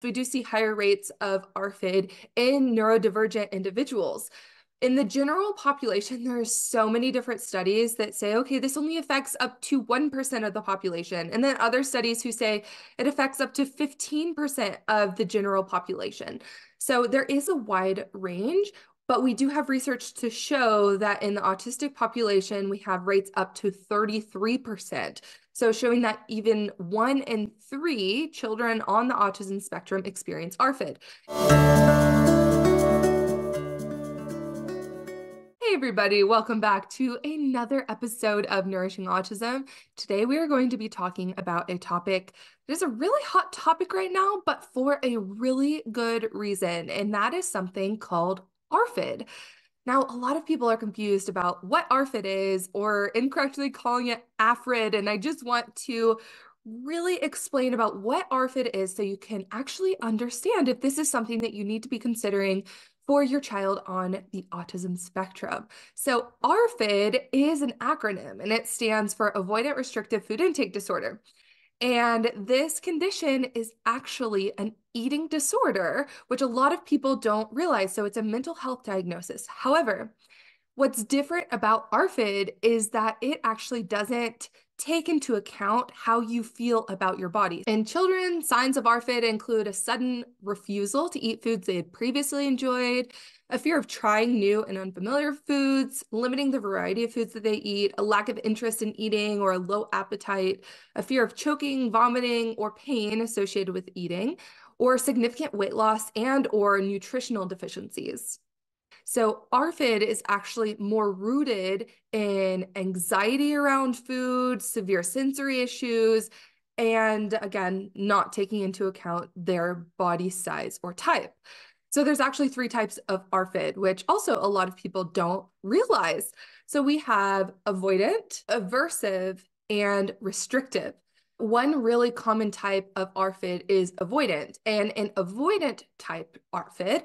We do see higher rates of ARFID in neurodivergent individuals. In the general population, there are so many different studies that say, okay, this only affects up to 1% of the population. And then other studies who say it affects up to 15% of the general population. So there is a wide range, but we do have research to show that in the autistic population, we have rates up to 33%. So showing that even 1 in 3 children on the autism spectrum experience ARFID. Hey everybody, welcome back to another episode of Nourishing Autism. Today we are going to be talking about a topic that is a really hot topic right now, but for a really good reason, and that is something called ARFID. Now, a lot of people are confused about what ARFID is or incorrectly calling it AFRID, and I just want to really explain about what ARFID is so you can actually understand if this is something that you need to be considering for your child on the autism spectrum. So ARFID is an acronym and it stands for Avoidant Restrictive Food Intake Disorder. And this condition is actually an eating disorder, which a lot of people don't realize. So it's a mental health diagnosis. However, what's different about ARFID is that it actually doesn't take into account how you feel about your body. In children, signs of ARFID include a sudden refusal to eat foods they had previously enjoyed, a fear of trying new and unfamiliar foods, limiting the variety of foods that they eat, a lack of interest in eating or a low appetite, a fear of choking, vomiting, or pain associated with eating, or significant weight loss and or nutritional deficiencies. So ARFID is actually more rooted in anxiety around food, severe sensory issues, and again, not taking into account their body size or type. So there's actually 3 types of ARFID, which also a lot of people don't realize. So we have avoidant, aversive, and restrictive. One really common type of ARFID is avoidant, and an avoidant type ARFID,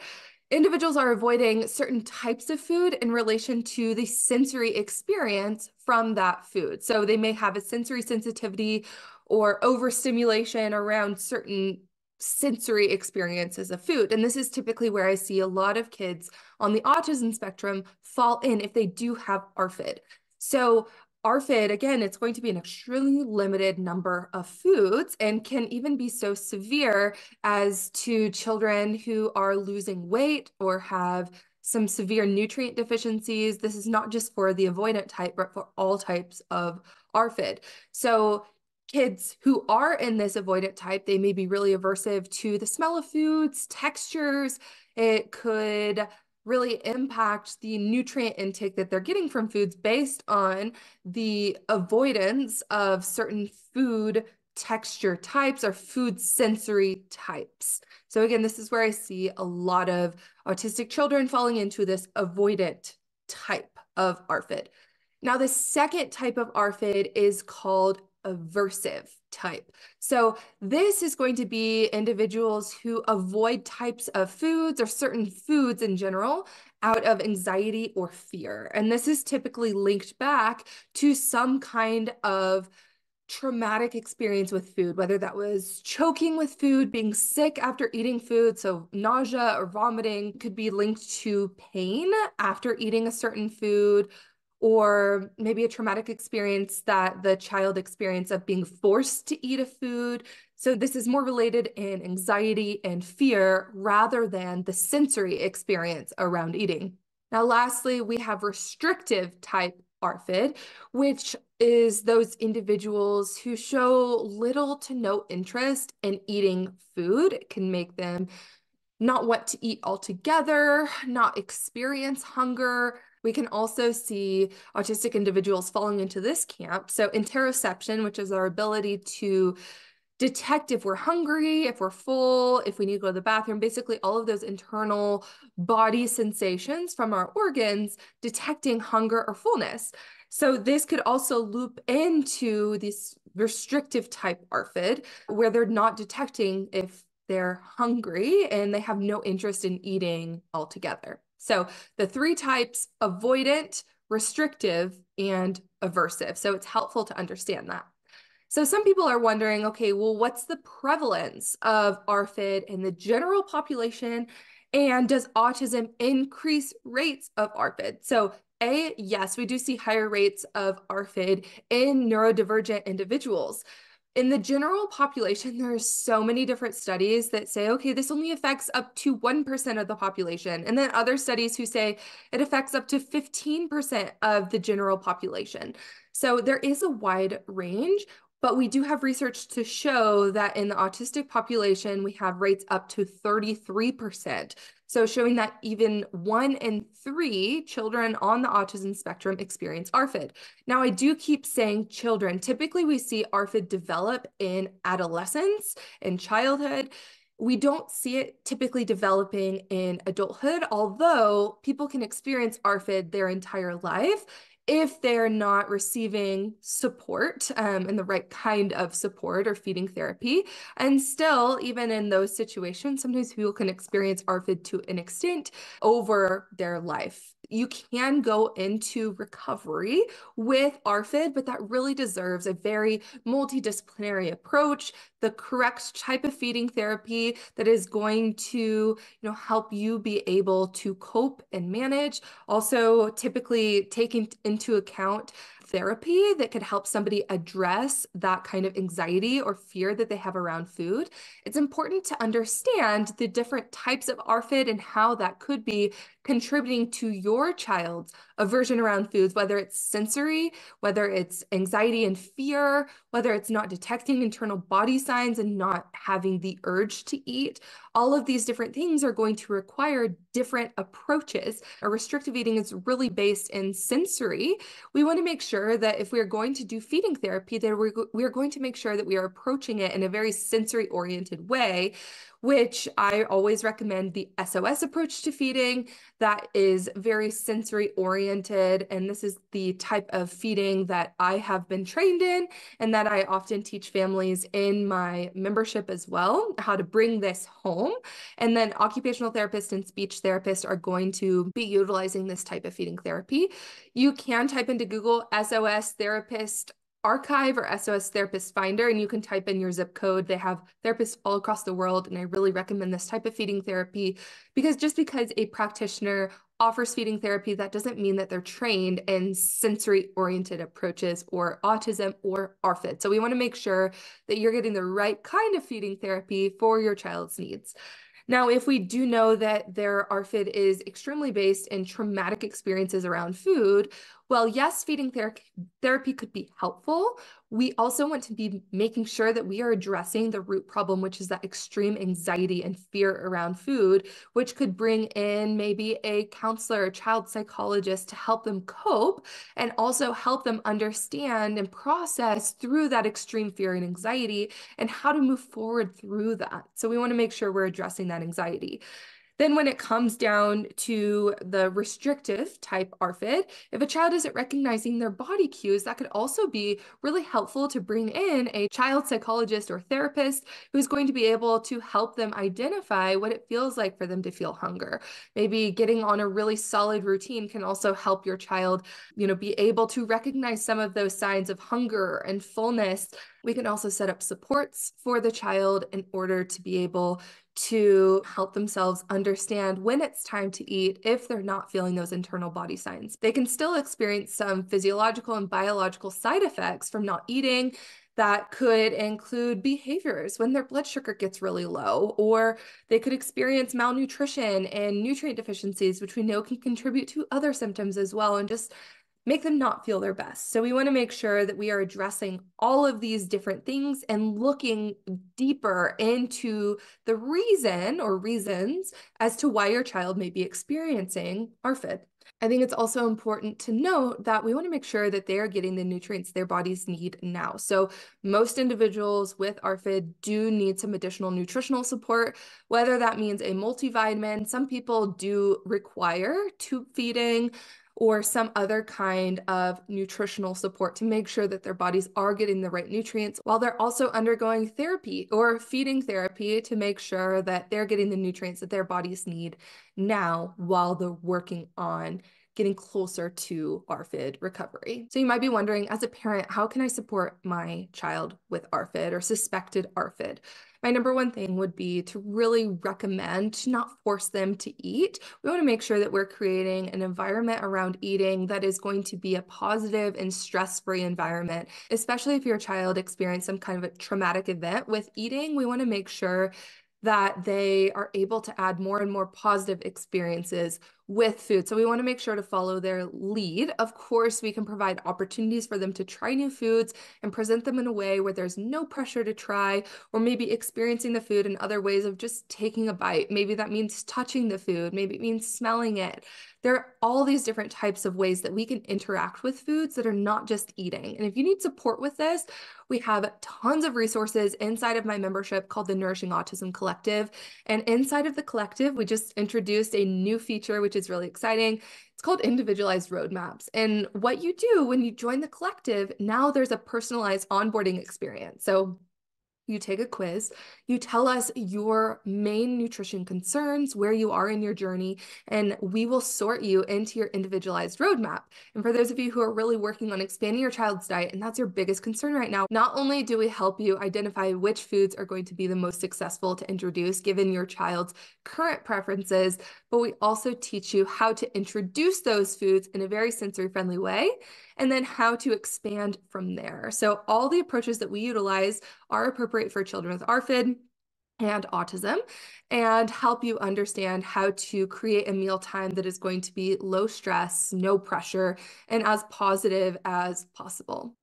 individuals are avoiding certain types of food in relation to the sensory experience from that food. So they may have a sensory sensitivity or overstimulation around certain sensory experiences of food. And this is typically where I see a lot of kids on the autism spectrum fall in if they do have ARFID. So ARFID, again, it's going to be an extremely limited number of foods and can even be so severe as to children who are losing weight or have some severe nutrient deficiencies. This is not just for the avoidant type, but for all types of ARFID. So kids who are in this avoidant type, they may be really aversive to the smell of foods, textures. It could really impact the nutrient intake that they're getting from foods based on the avoidance of certain food texture types or food sensory types. So again, this is where I see a lot of autistic children falling into this avoidant type of ARFID. Now, the second type of ARFID is called aversive type. So this is going to be individuals who avoid types of foods or certain foods in general out of anxiety or fear. And this is typically linked back to some kind of traumatic experience with food, whether that was choking with food, being sick after eating food, so nausea or vomiting could be linked to pain after eating a certain food, or maybe a traumatic experience that the child experienced of being forced to eat a food. So this is more related in anxiety and fear rather than the sensory experience around eating. Now, lastly, we have restrictive type ARFID, which is those individuals who show little to no interest in eating food. It can make them not want to eat altogether, not experience hunger. We can also see autistic individuals falling into this camp. So interoception, which is our ability to detect if we're hungry, if we're full, if we need to go to the bathroom, basically all of those internal body sensations from our organs detecting hunger or fullness. So this could also loop into this restrictive type ARFID, where they're not detecting if they're hungry and they have no interest in eating altogether. So the 3 types: avoidant, restrictive, and aversive. So it's helpful to understand that. So some people are wondering, okay, well, what's the prevalence of ARFID in the general population? And does autism increase rates of ARFID? So yes, we do see higher rates of ARFID in neurodivergent individuals. In the general population, there are so many different studies that say, okay, this only affects up to 1% of the population. And then other studies who say it affects up to 15% of the general population. So there is a wide range, but we do have research to show that in the autistic population, we have rates up to 33%. So showing that even 1 in 3 children on the autism spectrum experience ARFID. Now, I do keep saying children. Typically, we see ARFID develop in adolescence and childhood. We don't see it typically developing in adulthood, although people can experience ARFID their entire life if they're not receiving support and the right kind of support or feeding therapy. And still, even in those situations, sometimes people can experience ARFID to an extent over their life. You can go into recovery with ARFID, but that really deserves a very multidisciplinary approach, the correct type of feeding therapy that is going to, help you be able to cope and manage. Also, typically taking into account therapy that could help somebody address that kind of anxiety or fear that they have around food. It's important to understand the different types of ARFID and how that could be contributing to your child's aversion around foods, whether it's sensory, whether it's anxiety and fear, whether it's not detecting internal body signs and not having the urge to eat. All of these different things are going to require different approaches. A restrictive eating is really based in sensory. We want to make sure that if we're going to do feeding therapy, that we're going to make sure that we are approaching it in a very sensory-oriented way, which I always recommend the SOS approach to feeding. That is very sensory oriented. And this is the type of feeding that I have been trained in and that I often teach families in my membership as well, how to bring this home. And then occupational therapists and speech therapists are going to be utilizing this type of feeding therapy. You can type into Google SOS therapist archive or SOS therapist finder, and you can type in your zip code. They have therapists all across the world, and I really recommend this type of feeding therapy because just because a practitioner offers feeding therapy, that doesn't mean that they're trained in sensory-oriented approaches or autism or ARFID. So we want to make sure that you're getting the right kind of feeding therapy for your child's needs. Now, if we do know that their ARFID is extremely based in traumatic experiences around food, well, yes, feeding therapy could be helpful. We also want to be making sure that we are addressing the root problem, which is that extreme anxiety and fear around food, which could bring in maybe a counselor, a child psychologist to help them cope and also help them understand and process through that extreme fear and anxiety and how to move forward through that. So we want to make sure we're addressing that anxiety. Then when it comes down to the restrictive type ARFID, if a child isn't recognizing their body cues, that could also be really helpful to bring in a child psychologist or therapist who's going to be able to help them identify what it feels like for them to feel hunger. Maybe getting on a really solid routine can also help your child, be able to recognize some of those signs of hunger and fullness. We can also set up supports for the child in order to be able to help themselves understand when it's time to eat if they're not feeling those internal body signs. They can still experience some physiological and biological side effects from not eating. That could include behaviors when their blood sugar gets really low, or they could experience malnutrition and nutrient deficiencies, which we know can contribute to other symptoms as well, and just make them not feel their best. So we want to make sure that we are addressing all of these different things and looking deeper into the reason or reasons as to why your child may be experiencing ARFID. I think it's also important to note that we want to make sure that they are getting the nutrients their bodies need now. So most individuals with ARFID do need some additional nutritional support, whether that means a multivitamin. Some people do require tube feeding or some other kind of nutritional support to make sure that their bodies are getting the right nutrients while they're also undergoing therapy or feeding therapy to make sure that they're getting the nutrients that their bodies need now while they're working on getting closer to ARFID recovery. So you might be wondering, as a parent, how can I support my child with ARFID or suspected ARFID? My number one thing would be to really recommend to not force them to eat. We want to make sure that we're creating an environment around eating that is going to be a positive and stress-free environment, especially if your child experienced some kind of a traumatic event with eating. We want to make sure that they are able to add more and more positive experiences with food. So we want to make sure to follow their lead. Of course, we can provide opportunities for them to try new foods and present them in a way where there's no pressure to try, or maybe experiencing the food in other ways of just taking a bite. Maybe that means touching the food. Maybe it means smelling it. There are all these different types of ways that we can interact with foods that are not just eating. And if you need support with this, we have tons of resources inside of my membership called the Nourishing Autism Collective. And inside of the collective, we just introduced a new feature, which is really exciting. It's called individualized roadmaps. And what you do when you join the collective, now there's a personalized onboarding experience. So you take a quiz, you tell us your main nutrition concerns, where you are in your journey, and we will sort you into your individualized roadmap. And for those of you who are really working on expanding your child's diet, and that's your biggest concern right now, not only do we help you identify which foods are going to be the most successful to introduce given your child's current preferences, but we also teach you how to introduce those foods in a very sensory-friendly way, and then how to expand from there. So all the approaches that we utilize are appropriate for children with ARFID and autism, and help you understand how to create a mealtime that is going to be low stress, no pressure, and as positive as possible.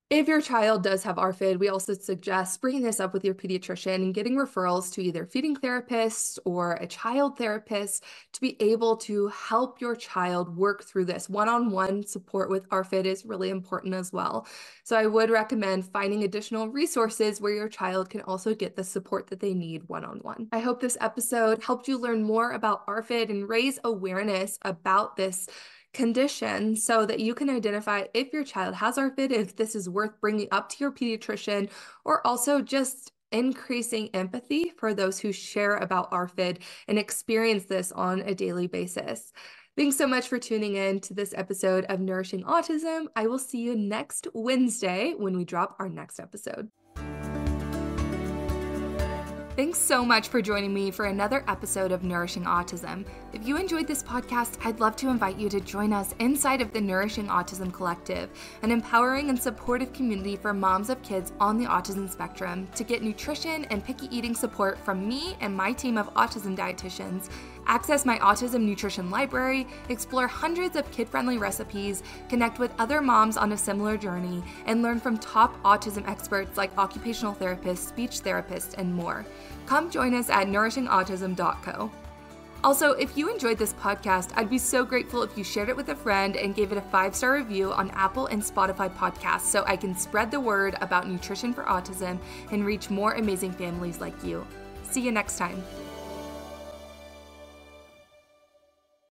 If your child does have ARFID, we also suggest bringing this up with your pediatrician and getting referrals to either feeding therapists or a child therapist to be able to help your child work through this. One-on-one support with ARFID is really important as well. So I would recommend finding additional resources where your child can also get the support that they need one-on-one. I hope this episode helped you learn more about ARFID and raise awareness about this condition so that you can identify if your child has ARFID, if this is worth bringing up to your pediatrician, or also just increasing empathy for those who share about ARFID and experience this on a daily basis. Thanks so much for tuning in to this episode of Nourishing Autism. I will see you next Wednesday when we drop our next episode. Thanks so much for joining me for another episode of Nourishing Autism. If you enjoyed this podcast, I'd love to invite you to join us inside of the Nourishing Autism Collective, an empowering and supportive community for moms of kids on the autism spectrum to get nutrition and picky eating support from me and my team of Autism Dietitians, access my autism nutrition library, explore hundreds of kid-friendly recipes, connect with other moms on a similar journey, and learn from top autism experts like occupational therapists, speech therapists, and more. Come join us at nourishingautism.co. Also, if you enjoyed this podcast, I'd be so grateful if you shared it with a friend and gave it a 5-star review on Apple and Spotify podcasts so I can spread the word about nutrition for autism and reach more amazing families like you. See you next time.